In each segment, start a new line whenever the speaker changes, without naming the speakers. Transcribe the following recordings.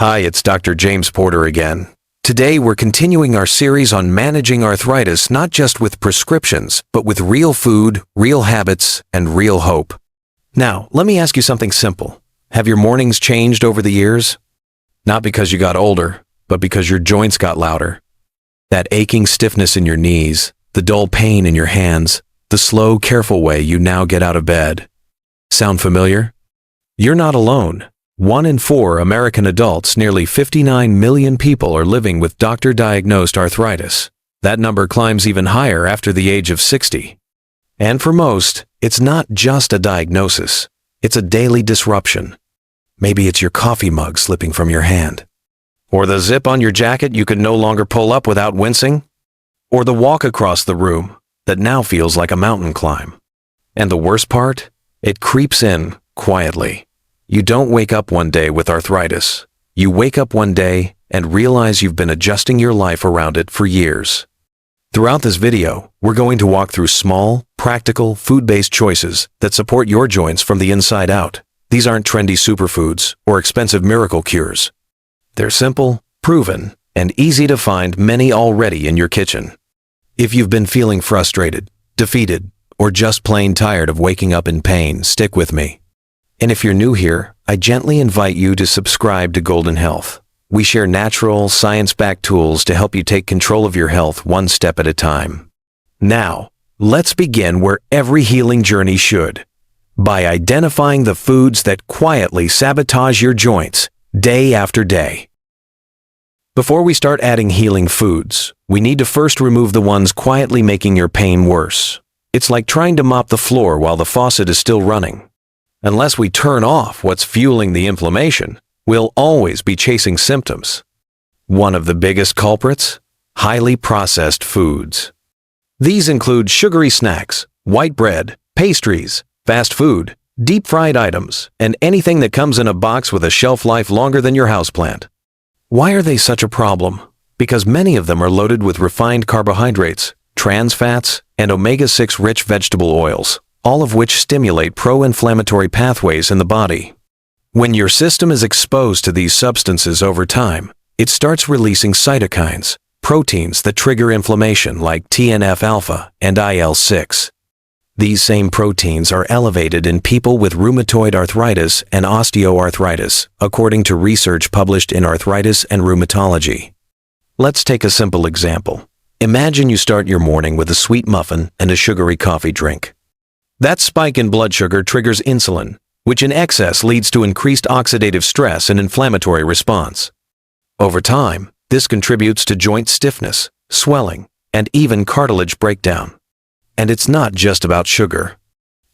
Hi, it's Dr. James Porter again. Today we're continuing our series on managing arthritis not just with prescriptions, but with real food, real habits, and real hope. Now, let me ask you something simple. Have your mornings changed over the years? Not because you got older, but because your joints got louder. That aching stiffness in your knees, the dull pain in your hands, the slow, careful way you now get out of bed. Sound familiar? You're not alone. 1 in 4 American adults, nearly 59 million people, are living with doctor-diagnosed arthritis. That number climbs even higher after the age of 60. And for most, it's not just a diagnosis. It's a daily disruption. Maybe it's your coffee mug slipping from your hand. Or the zip on your jacket you could no longer pull up without wincing. Or the walk across the room that now feels like a mountain climb. And the worst part? It creeps in quietly. You don't wake up one day with arthritis. You wake up one day and realize you've been adjusting your life around it for years. Throughout this video, we're going to walk through small, practical, food-based choices that support your joints from the inside out. These aren't trendy superfoods or expensive miracle cures. They're simple, proven, and easy to find, many already in your kitchen. If you've been feeling frustrated, defeated, or just plain tired of waking up in pain, stick with me. And if you're new here, I gently invite you to subscribe to Golden Health. We share natural, science-backed tools to help you take control of your health one step at a time. Now, let's begin where every healing journey should, by identifying the foods that quietly sabotage your joints day after day. Before we start adding healing foods, we need to first remove the ones quietly making your pain worse. It's like trying to mop the floor while the faucet is still running. Unless we turn off what's fueling the inflammation, we'll always be chasing symptoms. One of the biggest culprits? Highly processed foods. These include sugary snacks, white bread, pastries, fast food, deep-fried items, and anything that comes in a box with a shelf life longer than your houseplant. Why are they such a problem? Because many of them are loaded with refined carbohydrates, trans fats, and omega-6 rich vegetable oils, all of which stimulate pro-inflammatory pathways in the body. When your system is exposed to these substances over time, it starts releasing cytokines, proteins that trigger inflammation like TNF-alpha and IL-6. These same proteins are elevated in people with rheumatoid arthritis and osteoarthritis, according to research published in Arthritis and Rheumatology. Let's take a simple example. Imagine you start your morning with a sweet muffin and a sugary coffee drink. That spike in blood sugar triggers insulin, which in excess leads to increased oxidative stress and inflammatory response. Over time, this contributes to joint stiffness, swelling, and even cartilage breakdown. And it's not just about sugar.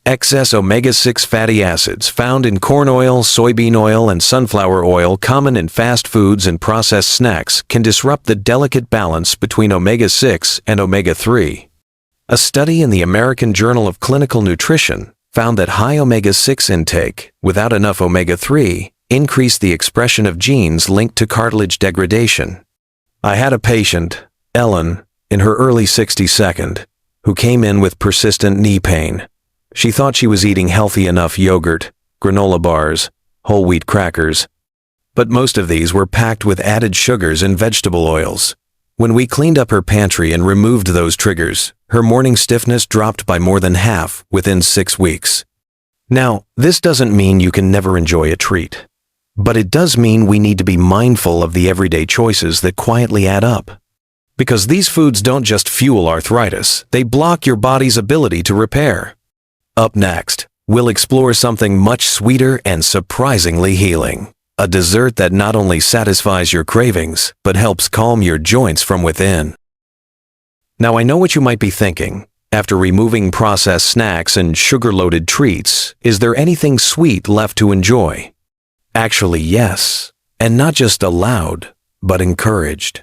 Excess omega-6 fatty acids found in corn oil, soybean oil, and sunflower oil, common in fast foods and processed snacks, can disrupt the delicate balance between omega-6 and omega-3. A study in the American Journal of Clinical Nutrition found that high omega-6 intake, without enough omega-3, increased the expression of genes linked to cartilage degradation. I had a patient, Ellen, in her early 62nd, who came in with persistent knee pain. She thought she was eating healthy enough yogurt, granola bars, whole wheat crackers, but most of these were packed with added sugars and vegetable oils. When we cleaned up her pantry and removed those triggers, her morning stiffness dropped by more than half within 6 weeks. Now, this doesn't mean you can never enjoy a treat, but it does mean we need to be mindful of the everyday choices that quietly add up. Because these foods don't just fuel arthritis, they block your body's ability to repair. Up next, we'll explore something much sweeter and surprisingly healing. A dessert that not only satisfies your cravings, but helps calm your joints from within. Now I know what you might be thinking. After removing processed snacks and sugar-loaded treats, is there anything sweet left to enjoy? Actually, yes. And not just allowed, but encouraged.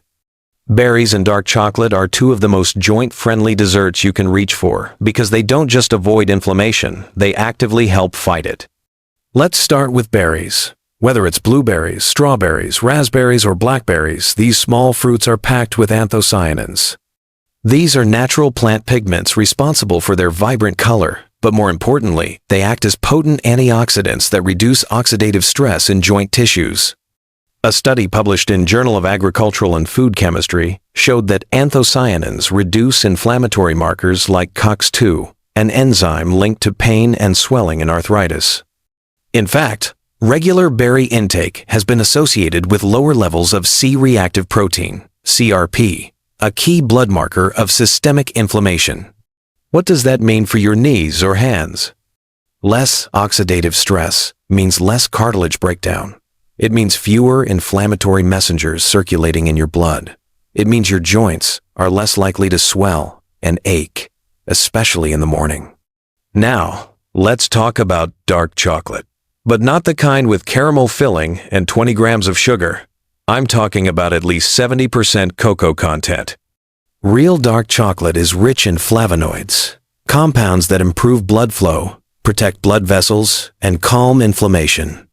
Berries and dark chocolate are two of the most joint-friendly desserts you can reach for because they don't just avoid inflammation, they actively help fight it. Let's start with berries. Whether it's blueberries, strawberries, raspberries, or blackberries, these small fruits are packed with anthocyanins. These are natural plant pigments responsible for their vibrant color, but more importantly, they act as potent antioxidants that reduce oxidative stress in joint tissues. A study published in Journal of Agricultural and Food Chemistry showed that anthocyanins reduce inflammatory markers like COX-2, an enzyme linked to pain and swelling in arthritis. In fact, regular berry intake has been associated with lower levels of C-reactive protein, CRP, a key blood marker of systemic inflammation. What does that mean for your knees or hands? Less oxidative stress means less cartilage breakdown. It means fewer inflammatory messengers circulating in your blood. It means your joints are less likely to swell and ache, especially in the morning. Now, let's talk about dark chocolate. But not the kind with caramel filling and 20 grams of sugar. I'm talking about at least 70% cocoa content. Real dark chocolate is rich in flavonoids, compounds that improve blood flow, protect blood vessels, and calm inflammation.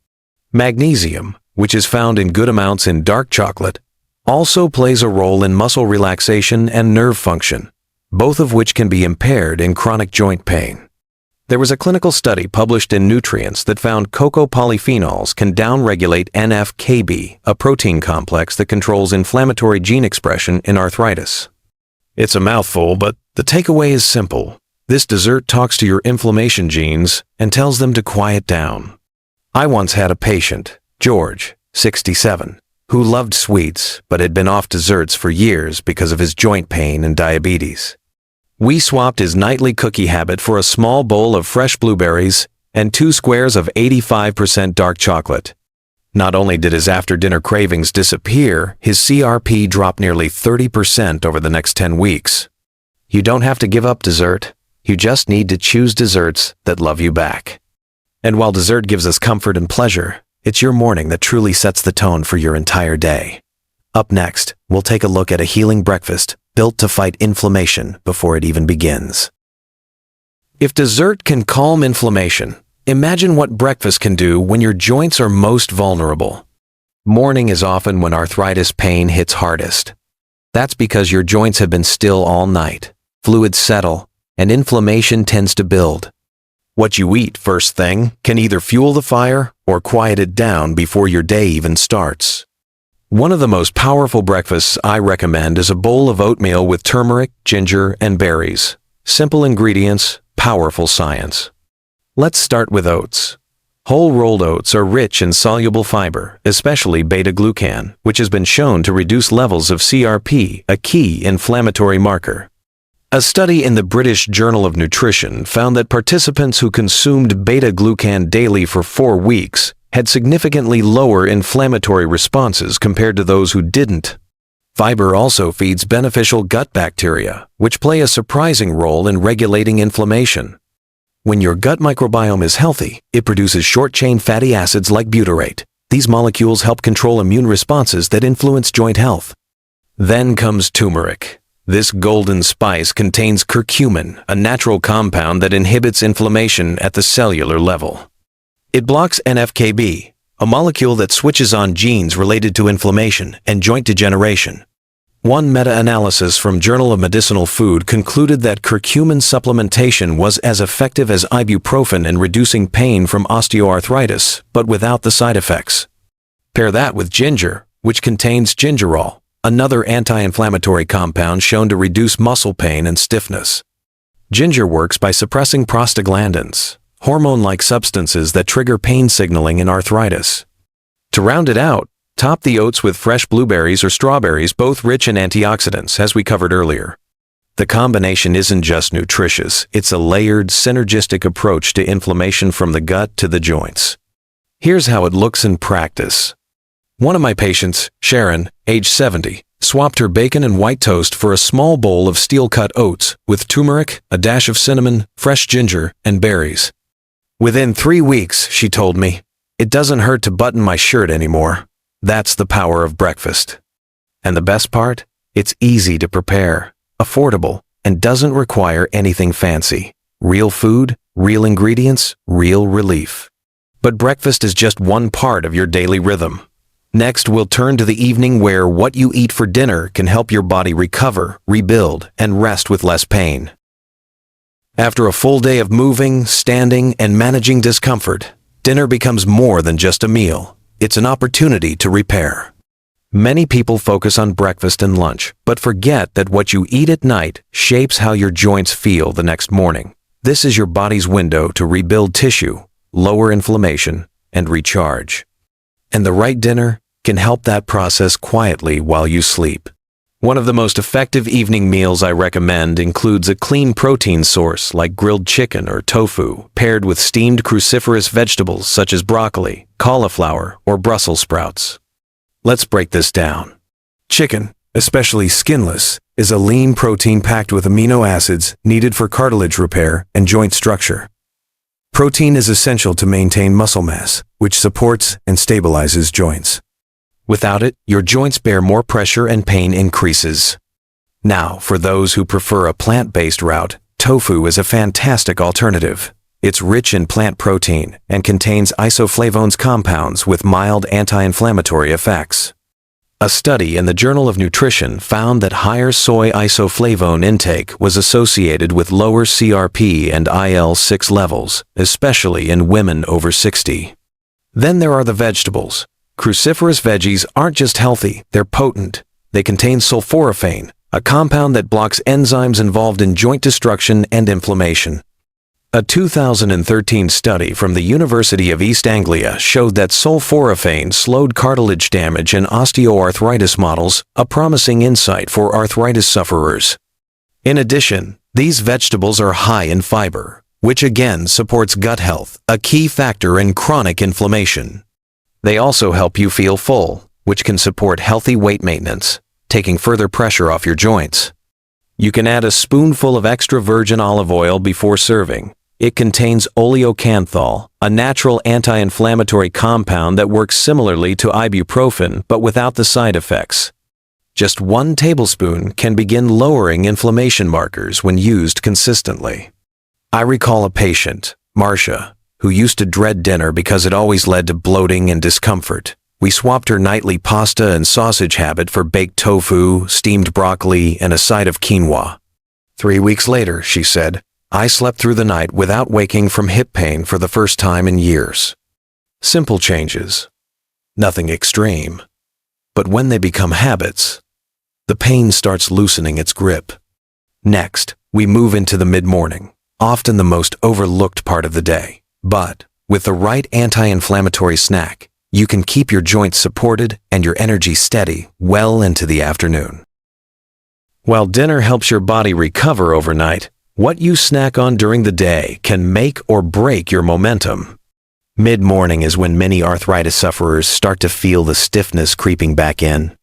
Magnesium, which is found in good amounts in dark chocolate, also plays a role in muscle relaxation and nerve function, both of which can be impaired in chronic joint pain. There was a clinical study published in Nutrients that found cocoa polyphenols can downregulate NF-κB, a protein complex that controls inflammatory gene expression in arthritis. It's a mouthful, but the takeaway is simple. This dessert talks to your inflammation genes and tells them to quiet down. I once had a patient, George, 67, who loved sweets but had been off desserts for years because of his joint pain and diabetes. We swapped his nightly cookie habit for a small bowl of fresh blueberries and 2 squares of 85% dark chocolate. Not only did his after-dinner cravings disappear, his CRP dropped nearly 30% over the next 10 weeks. You don't have to give up dessert. You just need to choose desserts that love you back. And while dessert gives us comfort and pleasure, it's your morning that truly sets the tone for your entire day. Up next, we'll take a look at a healing breakfast built to fight inflammation before it even begins. If dessert can calm inflammation, imagine what breakfast can do when your joints are most vulnerable. Morning is often when arthritis pain hits hardest. That's because your joints have been still all night, fluids settle, and inflammation tends to build. What you eat first thing can either fuel the fire or quiet it down before your day even starts. One of the most powerful breakfasts I recommend is a bowl of oatmeal with turmeric, ginger, and berries. Simple ingredients, powerful science. Let's start with oats. Whole rolled oats are rich in soluble fiber, especially beta-glucan, which has been shown to reduce levels of CRP, a key inflammatory marker. A study in the British Journal of Nutrition found that participants who consumed beta-glucan daily for 4 weeks had significantly lower inflammatory responses compared to those who didn't. Fiber also feeds beneficial gut bacteria, which play a surprising role in regulating inflammation. When your gut microbiome is healthy, it produces short-chain fatty acids like butyrate. These molecules help control immune responses that influence joint health. Then comes turmeric. This golden spice contains curcumin, a natural compound that inhibits inflammation at the cellular level. It blocks NF-κB, a molecule that switches on genes related to inflammation and joint degeneration. One meta-analysis from Journal of Medicinal Food concluded that curcumin supplementation was as effective as ibuprofen in reducing pain from osteoarthritis, but without the side effects. Pair that with ginger, which contains gingerol, another anti-inflammatory compound shown to reduce muscle pain and stiffness. Ginger works by suppressing prostaglandins, hormone-like substances that trigger pain signaling in arthritis. To round it out, top the oats with fresh blueberries or strawberries, both rich in antioxidants, as we covered earlier. The combination isn't just nutritious, it's a layered, synergistic approach to inflammation from the gut to the joints. Here's how it looks in practice. One of my patients, Sharon, age 70, swapped her bacon and white toast for a small bowl of steel-cut oats with turmeric, a dash of cinnamon, fresh ginger, and berries. Within 3 weeks, she told me, it doesn't hurt to button my shirt anymore. That's the power of breakfast. And the best part? It's easy to prepare, affordable, and doesn't require anything fancy. Real food, real ingredients, real relief. But breakfast is just one part of your daily rhythm. Next, we'll turn to the evening where what you eat for dinner can help your body recover, rebuild, and rest with less pain. After a full day of moving, standing, and managing discomfort, dinner becomes more than just a meal. It's an opportunity to repair. Many people focus on breakfast and lunch, but forget that what you eat at night shapes how your joints feel the next morning. This is your body's window to rebuild tissue, lower inflammation, and recharge. And the right dinner can help that process quietly while you sleep. One of the most effective evening meals I recommend includes a clean protein source like grilled chicken or tofu, paired with steamed cruciferous vegetables such as broccoli, cauliflower, or Brussels sprouts. Let's break this down. Chicken, especially skinless, is a lean protein packed with amino acids needed for cartilage repair and joint structure. Protein is essential to maintain muscle mass, which supports and stabilizes joints. Without it, your joints bear more pressure and pain increases. Now, for those who prefer a plant-based route, tofu is a fantastic alternative. It's rich in plant protein and contains isoflavones compounds with mild anti-inflammatory effects. A study in the Journal of Nutrition found that higher soy isoflavone intake was associated with lower CRP and IL-6 levels, especially in women over 60. Then there are the vegetables. Cruciferous veggies aren't just healthy, they're potent. They contain sulforaphane, a compound that blocks enzymes involved in joint destruction and inflammation. A 2013 study from the University of East Anglia showed that sulforaphane slowed cartilage damage in osteoarthritis models, a promising insight for arthritis sufferers. In addition, these vegetables are high in fiber, which again supports gut health, a key factor in chronic inflammation. They also help you feel full, which can support healthy weight maintenance, taking further pressure off your joints. You can add a spoonful of extra virgin olive oil before serving. It contains oleocanthal, a natural anti-inflammatory compound that works similarly to ibuprofen but without the side effects. Just 1 tablespoon can begin lowering inflammation markers when used consistently. I recall a patient, Marcia, who used to dread dinner because it always led to bloating and discomfort. We swapped her nightly pasta and sausage habit for baked tofu, steamed broccoli, and a side of quinoa. 3 weeks later, she said, I slept through the night without waking from hip pain for the first time in years. Simple changes. Nothing extreme. But when they become habits, the pain starts loosening its grip. Next, we move into the mid-morning, often the most overlooked part of the day. But, with the right anti-inflammatory snack, you can keep your joints supported and your energy steady well into the afternoon. While dinner helps your body recover overnight, what you snack on during the day can make or break your momentum. Mid-morning is when many arthritis sufferers start to feel the stiffness creeping back in.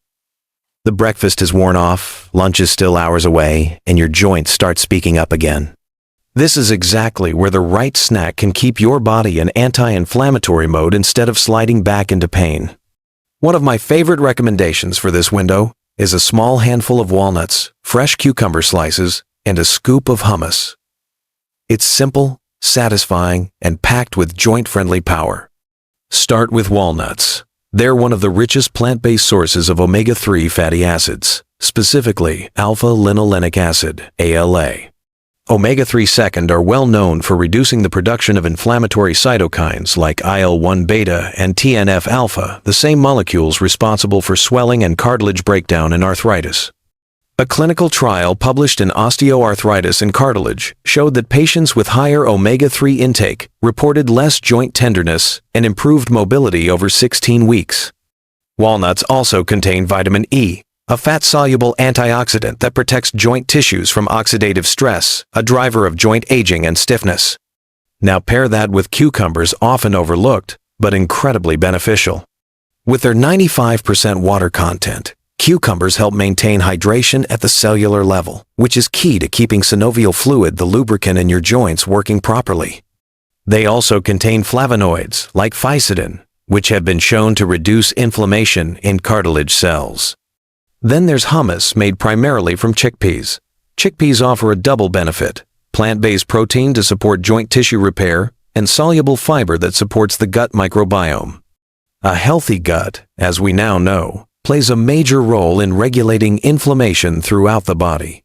The breakfast is worn off, lunch is still hours away, and your joints start speaking up again. This is exactly where the right snack can keep your body in anti-inflammatory mode instead of sliding back into pain. One of my favorite recommendations for this window is a small handful of walnuts, fresh cucumber slices, and a scoop of hummus. It's simple, satisfying, and packed with joint-friendly power. Start with walnuts. They're one of the richest plant-based sources of omega-3 fatty acids, specifically alpha-linolenic acid, ALA. Omega-3 second are well known for reducing the production of inflammatory cytokines like IL-1 beta and TNF-alpha, the same molecules responsible for swelling and cartilage breakdown in arthritis. A clinical trial published in Osteoarthritis and Cartilage showed that patients with higher omega-3 intake reported less joint tenderness and improved mobility over 16 weeks. Walnuts also contain vitamin E, a fat-soluble antioxidant that protects joint tissues from oxidative stress, a driver of joint aging and stiffness. Now pair that with cucumbers, often overlooked, but incredibly beneficial. With their 95% water content, cucumbers help maintain hydration at the cellular level, which is key to keeping synovial fluid, the lubricant in your joints, working properly. They also contain flavonoids, like phycedin, which have been shown to reduce inflammation in cartilage cells. Then there's hummus, made primarily from chickpeas. Chickpeas offer a double benefit: plant-based protein to support joint tissue repair, and soluble fiber that supports the gut microbiome. A healthy gut, as we now know, plays a major role in regulating inflammation throughout the body.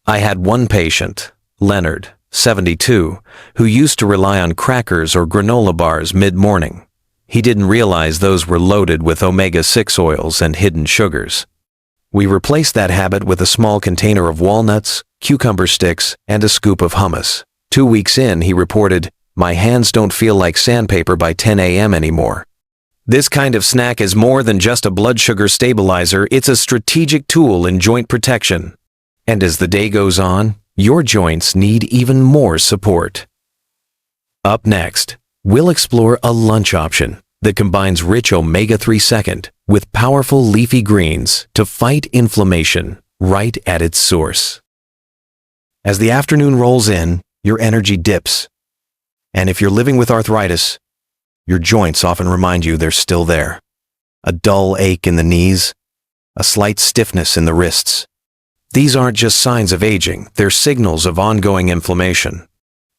I had one patient, Leonard, 72, who used to rely on crackers or granola bars mid-morning. He didn't realize those were loaded with omega-6 oils and hidden sugars. We replaced that habit with a small container of walnuts, cucumber sticks, and a scoop of hummus. 2 weeks in, he reported, "My hands don't feel like sandpaper by 10 a.m. anymore." This kind of snack is more than just a blood sugar stabilizer, it's a strategic tool in joint protection. And as the day goes on, your joints need even more support. Up next, we'll explore a lunch option that combines rich omega-3 second with powerful leafy greens to fight inflammation right at its source. As the afternoon rolls in, your energy dips. And if you're living with arthritis, your joints often remind you they're still there. A dull ache in the knees, a slight stiffness in the wrists. These aren't just signs of aging, they're signals of ongoing inflammation.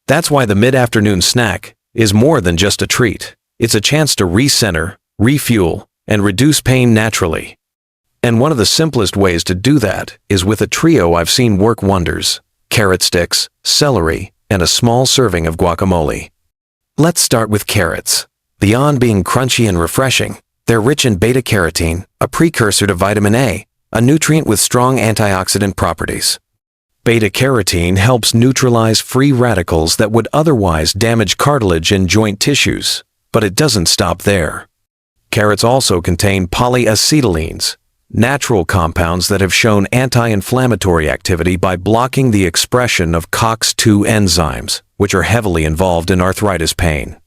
That's why the mid-afternoon snack is more than just a treat. It's a chance to recenter, refuel, and reduce pain naturally. And one of the simplest ways to do that is with a trio I've seen work wonders: carrot sticks, celery, and a small serving of guacamole. Let's start with carrots. Beyond being crunchy and refreshing, they're rich in beta-carotene, a precursor to vitamin A, a nutrient with strong antioxidant properties. Beta-carotene helps neutralize free radicals that would otherwise damage cartilage and joint tissues, but it doesn't stop there. Carrots also contain polyacetylenes, natural compounds that have shown anti-inflammatory activity by blocking the expression of COX-2 enzymes, which are heavily involved in arthritis pain.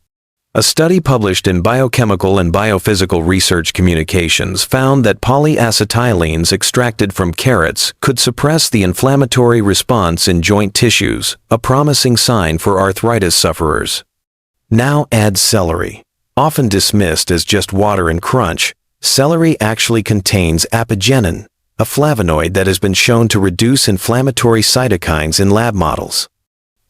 A study published in Biochemical and Biophysical Research Communications found that polyacetylenes extracted from carrots could suppress the inflammatory response in joint tissues, a promising sign for arthritis sufferers. Now add celery. Often dismissed as just water and crunch, celery actually contains apigenin, a flavonoid that has been shown to reduce inflammatory cytokines in lab models.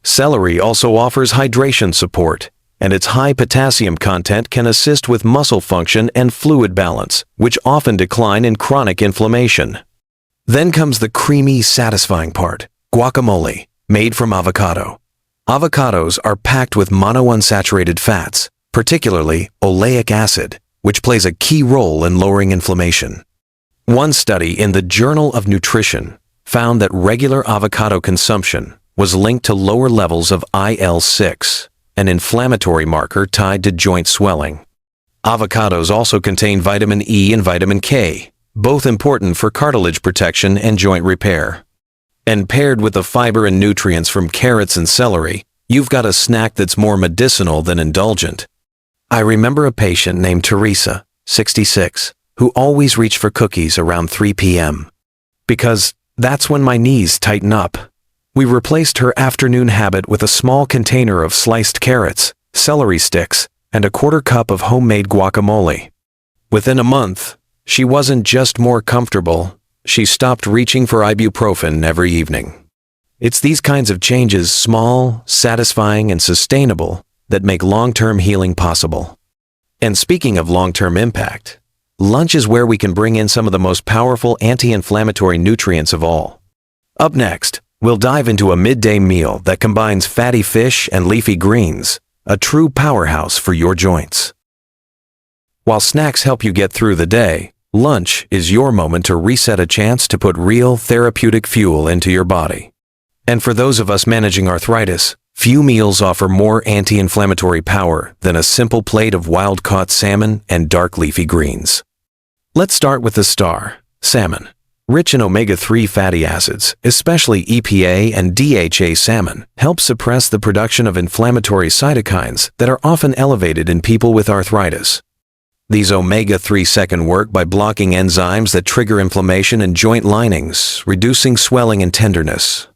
Celery also offers hydration support, and its high potassium content can assist with muscle function and fluid balance, which often decline in chronic inflammation. Then comes the creamy, satisfying part: guacamole, made from avocado. Avocados are packed with monounsaturated fats, particularly oleic acid, which plays a key role in lowering inflammation. One study in the Journal of Nutrition found that regular avocado consumption was linked to lower levels of IL-6, an inflammatory marker tied to joint swelling. Avocados also contain vitamin E and vitamin K, both important for cartilage protection and joint repair. And paired with the fiber and nutrients from carrots and celery, you've got a snack that's more medicinal than indulgent. I remember a patient named Teresa, 66, who always reached for cookies around 3 p.m. Because that's when my knees tighten up. We replaced her afternoon habit with a small container of sliced carrots, celery sticks, and a quarter cup of homemade guacamole. Within a month, she wasn't just more comfortable, she stopped reaching for ibuprofen every evening. It's these kinds of changes, small, satisfying, and sustainable, that make long-term healing possible. And speaking of long-term impact, lunch is where we can bring in some of the most powerful anti-inflammatory nutrients of all. Up next, we'll dive into a midday meal that combines fatty fish and leafy greens, a true powerhouse for your joints. While snacks help you get through the day, lunch is your moment to reset, a chance to put real therapeutic fuel into your body. And for those of us managing arthritis, few meals offer more anti-inflammatory power than a simple plate of wild-caught salmon and dark leafy greens. Let's start with the star, salmon. Rich in omega-3 fatty acids, especially EPA and DHA, salmon helps suppress the production of inflammatory cytokines that are often elevated in people with arthritis. These omega-3 second work by blocking enzymes that trigger inflammation in joint linings, reducing swelling and tenderness.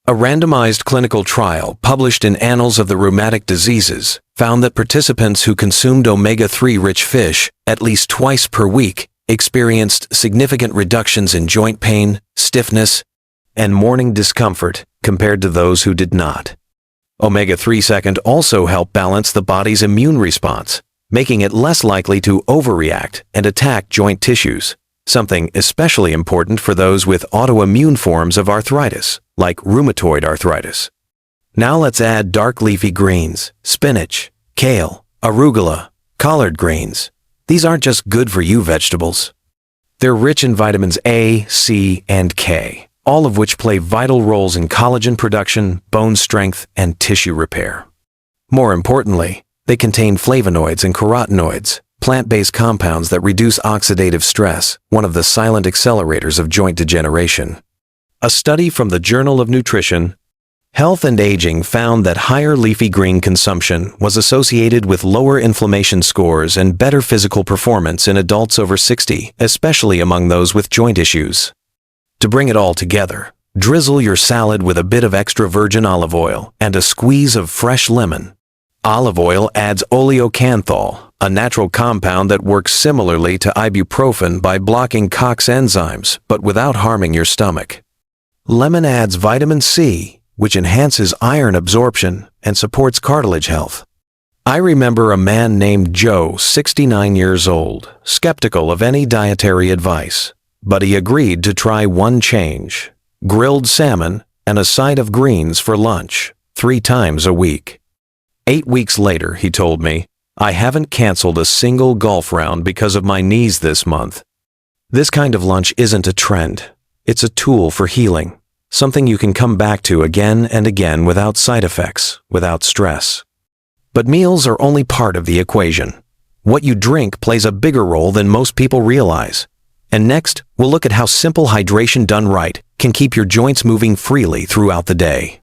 A randomized clinical trial published in Annals of the Rheumatic Diseases found that participants who consumed omega-3 rich fish at least twice per week experienced significant reductions in joint pain, stiffness, and morning discomfort compared to those who did not. Omega-3 second also help balance the body's immune response, making it less likely to overreact and attack joint tissues, something especially important for those with autoimmune forms of arthritis, like rheumatoid arthritis. Now let's add dark leafy greens, spinach, kale, arugula, Collard greens. These aren't just good-for-you vegetables. They're rich in vitamins A, C, and K, all of which play vital roles in collagen production, bone strength, and tissue repair. More importantly, they contain flavonoids and carotenoids, plant-based compounds that reduce oxidative stress, one of the silent accelerators of joint degeneration. A study from the Journal of Nutrition, Health and Aging found that higher leafy green consumption was associated with lower inflammation scores and better physical performance in adults over 60, especially among those with joint issues. To bring it all together, drizzle your salad with a bit of extra virgin olive oil and a squeeze of fresh lemon. Olive oil adds oleocanthal, a natural compound that works similarly to ibuprofen by blocking COX enzymes, but without harming your stomach. Lemon adds vitamin C, which enhances iron absorption and supports cartilage health. I remember a man named Joe, 69 years old, skeptical of any dietary advice, but he agreed to try one change: grilled salmon and a side of greens for lunch, 3 times a week. 8 weeks later, he told me, "I haven't canceled a single golf round because of my knees this month." This kind of lunch isn't a trend. It's a tool for healing. Something you can come back to again and again without side effects, without stress. But meals are only part of the equation. What you drink plays a bigger role than most people realize. And next, we'll look at how simple hydration done right can keep your joints moving freely throughout the day.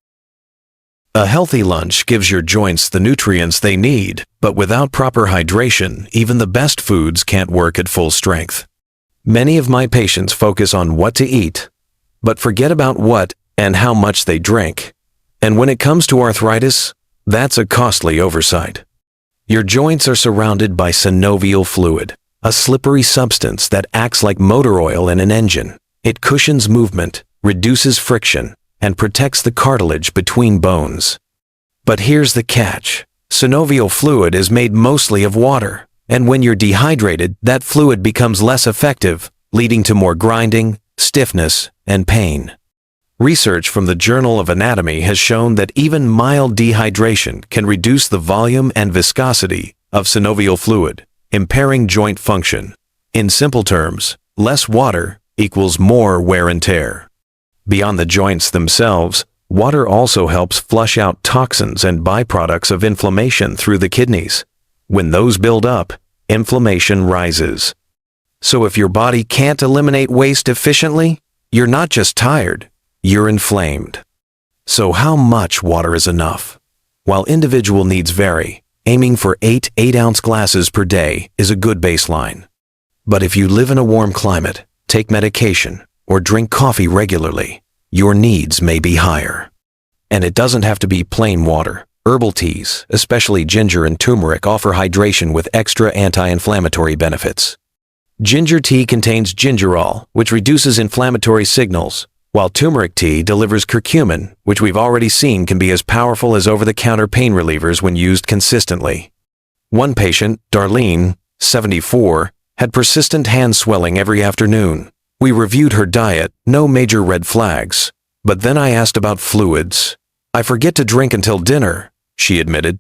A healthy lunch gives your joints the nutrients they need, but without proper hydration, even the best foods can't work at full strength. Many of my patients focus on what to eat, but forget about what and how much they drink. And when it comes to arthritis, that's a costly oversight. Your joints are surrounded by synovial fluid, a slippery substance that acts like motor oil in an engine. It cushions movement, reduces friction, and protects the cartilage between bones. But here's the catch. Synovial fluid is made mostly of water, and when you're dehydrated, that fluid becomes less effective, leading to more grinding, stiffness, and pain. Research from the Journal of Anatomy has shown that even mild dehydration can reduce the volume and viscosity of synovial fluid, impairing joint function. In simple terms, less water equals more wear and tear. Beyond the joints themselves, water also helps flush out toxins and byproducts of inflammation through the kidneys. When those build up, inflammation rises. So if your body can't eliminate waste efficiently, you're not just tired, you're inflamed. So how much water is enough? While individual needs vary, aiming for 8 8-ounce glasses per day is a good baseline. But if you live in a warm climate, take medication, or drink coffee regularly, your needs may be higher. And it doesn't have to be plain water. Herbal teas, especially ginger and turmeric, offer hydration with extra anti-inflammatory benefits. Ginger tea contains gingerol, which reduces inflammatory signals, while turmeric tea delivers curcumin, which we've already seen can be as powerful as over-the-counter pain relievers when used consistently. One patient, Darlene, 74, had persistent hand swelling every afternoon. We reviewed her diet, no major red flags. But then I asked about fluids. "I forget to drink until dinner," she admitted.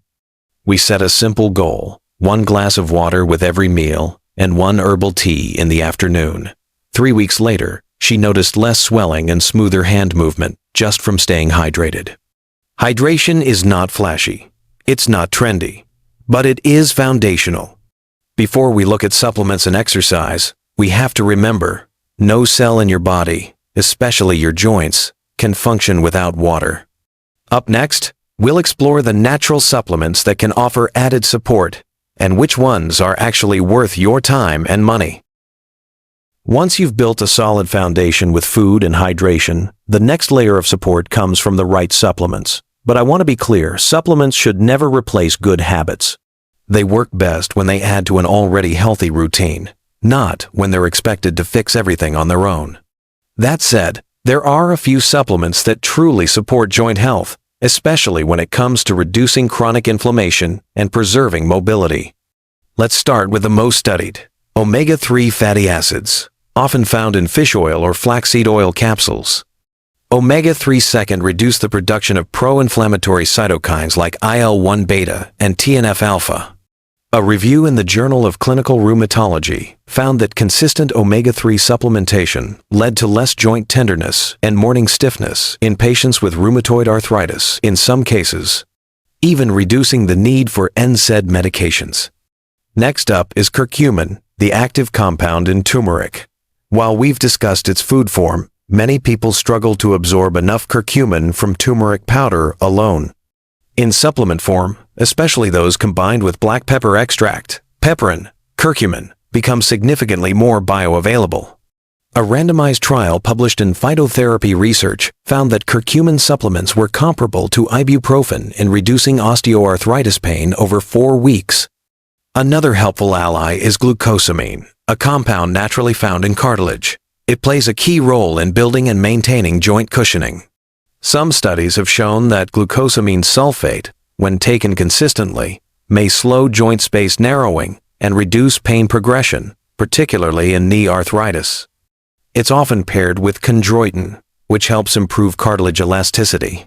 We set a simple goal: 1 glass of water with every meal and 1 herbal tea in the afternoon. 3 weeks later, she noticed less swelling and smoother hand movement just from staying hydrated. Hydration is not flashy. It's not trendy. But it is foundational. Before we look at supplements and exercise, we have to remember, no cell in your body, especially your joints, can function without water. Up next, we'll explore the natural supplements that can offer added support and which ones are actually worth your time and money. Once you've built a solid foundation with food and hydration, the next layer of support comes from the right supplements. But I want to be clear, supplements should never replace good habits. They work best when they add to an already healthy routine, not when they're expected to fix everything on their own. That said, there are a few supplements that truly support joint health, especially when it comes to reducing chronic inflammation and preserving mobility. Let's start with the most studied, omega-3 fatty acids, often found in fish oil or flaxseed oil capsules. Omega-3 reduce the production of pro-inflammatory cytokines like IL-1 beta and TNF-alpha. A review in the Journal of Clinical Rheumatology found that consistent omega-3 supplementation led to less joint tenderness and morning stiffness in patients with rheumatoid arthritis in some cases, even reducing the need for NSAID medications. Next up is curcumin, the active compound in turmeric. While we've discussed its food form, many people struggle to absorb enough curcumin from turmeric powder alone. In supplement form, especially those combined with black pepper extract, pepperin, curcumin become significantly more bioavailable. A randomized trial published in Phytotherapy Research found that curcumin supplements were comparable to ibuprofen in reducing osteoarthritis pain over 4 weeks. Another helpful ally is glucosamine, a compound naturally found in cartilage. It plays a key role in building and maintaining joint cushioning. Some studies have shown that glucosamine sulfate, when taken consistently, may slow joint space narrowing and reduce pain progression, particularly in knee arthritis. It's often paired with chondroitin, which helps improve cartilage elasticity.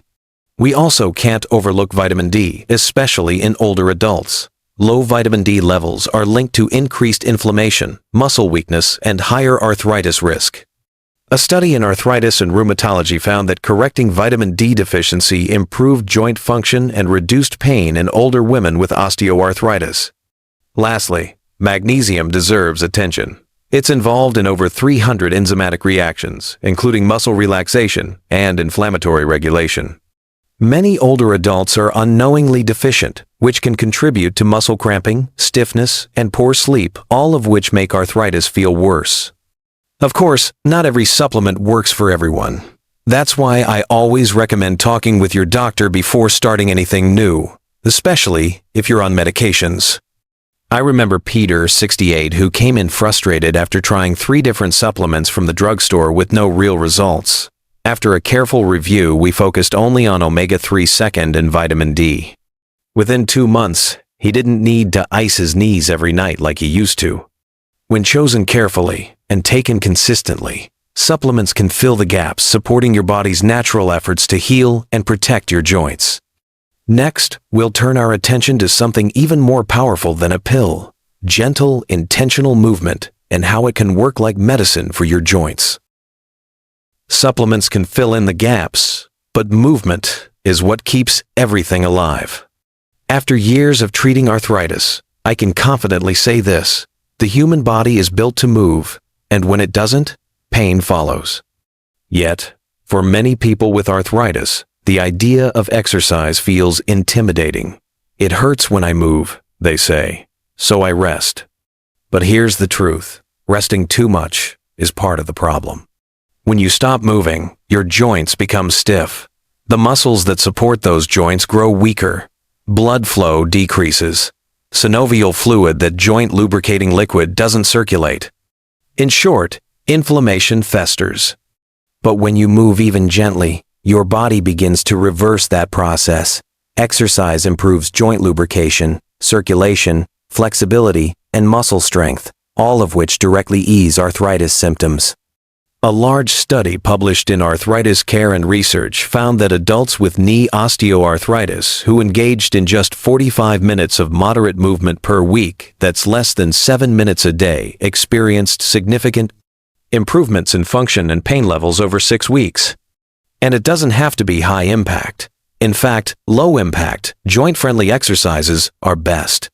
We also can't overlook vitamin D, especially in older adults. Low vitamin D levels are linked to increased inflammation, muscle weakness, and higher arthritis risk. A study in Arthritis and Rheumatology found that correcting vitamin D deficiency improved joint function and reduced pain in older women with osteoarthritis. Lastly, magnesium deserves attention. It's involved in over 300 enzymatic reactions, including muscle relaxation and inflammatory regulation. Many older adults are unknowingly deficient, which can contribute to muscle cramping, stiffness, and poor sleep, all of which make arthritis feel worse. Of course, not every supplement works for everyone. That's why I always recommend talking with your doctor before starting anything new, especially if you're on medications. I remember Peter, 68, who came in frustrated after trying 3 different supplements from the drugstore with no real results. After a careful review, we focused only on omega-3 second and vitamin D. Within 2 months, he didn't need to ice his knees every night like he used to. When chosen carefully and taken consistently, supplements can fill the gaps, supporting your body's natural efforts to heal and protect your joints. Next, we'll turn our attention to something even more powerful than a pill: gentle, intentional movement and how it can work like medicine for your joints. Supplements can fill in the gaps, but movement is what keeps everything alive. After years of treating arthritis, I can confidently say this: the human body is built to move, and when it doesn't, pain follows. Yet, for many people with arthritis, the idea of exercise feels intimidating. It hurts when I move, they say, so I rest. But here's the truth: resting too much is part of the problem. When you stop moving, your joints become stiff. The muscles that support those joints grow weaker. Blood flow decreases. Synovial fluid, that joint lubricating liquid, doesn't circulate. In short, inflammation festers. But when you move even gently, your body begins to reverse that process. Exercise improves joint lubrication, circulation, flexibility, and muscle strength, all of which directly ease arthritis symptoms. A large study published in Arthritis Care and Research found that adults with knee osteoarthritis who engaged in just 45 minutes of moderate movement per week, that's less than 7 minutes a day, experienced significant improvements in function and pain levels over 6 weeks. And it doesn't have to be high impact. In fact, low impact, joint-friendly exercises are best.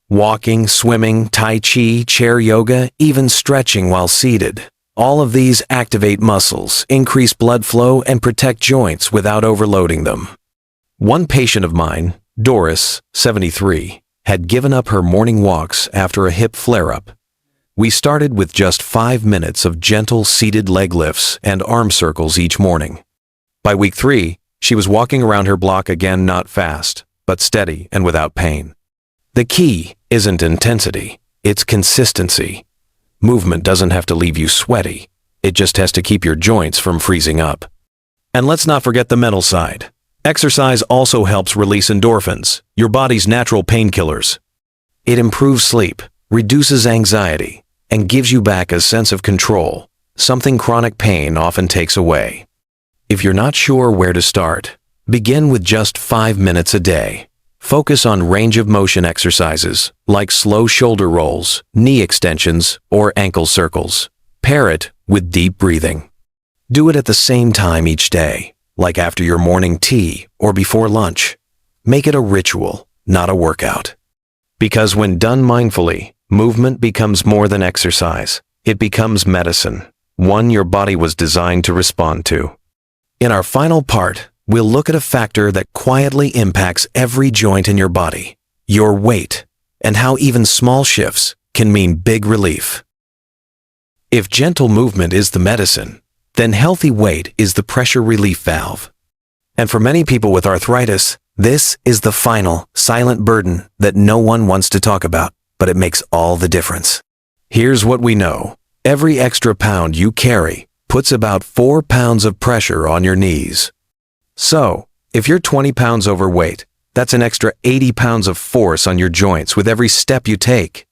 Walking, swimming, tai chi, chair yoga, even stretching while seated. All of these activate muscles, increase blood flow, and protect joints without overloading them. One patient of mine, Doris, 73, had given up her morning walks after a hip flare-up. We started with just 5 minutes of gentle seated leg lifts and arm circles each morning. By week 3, she was walking around her block again, not fast, but steady and without pain. The key isn't intensity, it's consistency. Movement doesn't have to leave you sweaty. It just has to keep your joints from freezing up. And let's not forget the mental side. Exercise also helps release endorphins, your body's natural painkillers. It improves sleep, reduces anxiety, and gives you back a sense of control, something chronic pain often takes away. If you're not sure where to start, begin with just 5 minutes a day. Focus on range of motion exercises like slow shoulder rolls, knee extensions, or ankle circles. Pair it with deep breathing. Do it at the same time each day, like after your morning tea or before lunch. Make it a ritual, not a workout. Because when done mindfully, movement becomes more than exercise. It becomes medicine, one your body was designed to respond to. In our final part, we'll look at a factor that quietly impacts every joint in your body, your weight, and how even small shifts can mean big relief. If gentle movement is the medicine, then healthy weight is the pressure relief valve. And for many people with arthritis, this is the final, silent burden that no one wants to talk about, but it makes all the difference. Here's what we know. Every extra pound you carry puts about 4 pounds of pressure on your knees. So, if you're 20 pounds overweight, that's an extra 80 pounds of force on your joints with every step you take.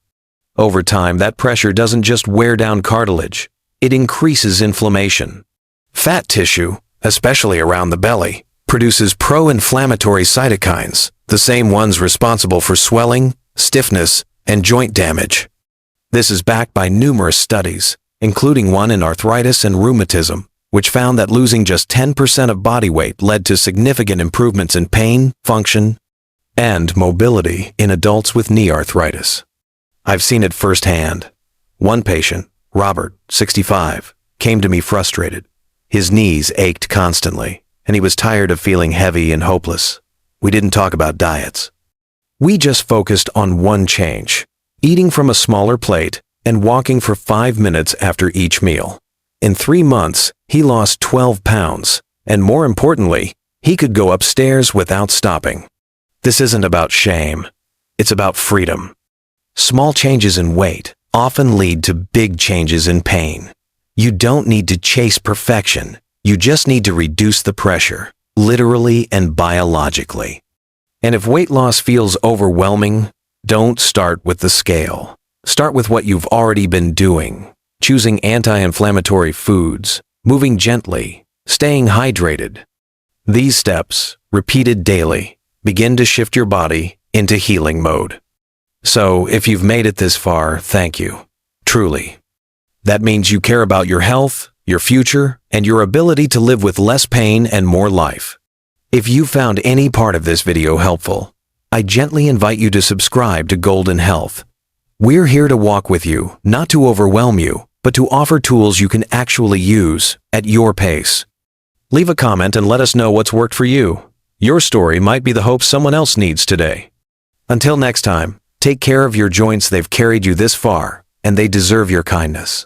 Over time, that pressure doesn't just wear down cartilage, it increases inflammation. Fat tissue, especially around the belly, produces pro-inflammatory cytokines, the same ones responsible for swelling, stiffness, and joint damage. This is backed by numerous studies, including one in arthritis and rheumatism, which found that losing just 10% of body weight led to significant improvements in pain, function, and mobility in adults with knee arthritis. I've seen it firsthand. One patient, Robert, 65, came to me frustrated. His knees ached constantly, and he was tired of feeling heavy and hopeless. We didn't talk about diets. We just focused on one change: eating from a smaller plate and walking for 5 minutes after each meal. In 3 months, he lost 12 pounds, and more importantly, he could go upstairs without stopping. This isn't about shame. It's about freedom. Small changes in weight often lead to big changes in pain. You don't need to chase perfection. You just need to reduce the pressure, literally and biologically. And if weight loss feels overwhelming, don't start with the scale. Start with what you've already been doing, choosing anti-inflammatory foods, moving gently, staying hydrated. These steps, repeated daily, begin to shift your body into healing mode. So, if you've made it this far, thank you. Truly. That means you care about your health, your future, and your ability to live with less pain and more life. If you found any part of this video helpful, I gently invite you to subscribe to Golden Health. We're here to walk with you, not to overwhelm you, but to offer tools you can actually use at your pace. Leave a comment and let us know what's worked for you. Your story might be the hope someone else needs today. Until next time, take care of your joints. They've carried you this far, and they deserve your kindness.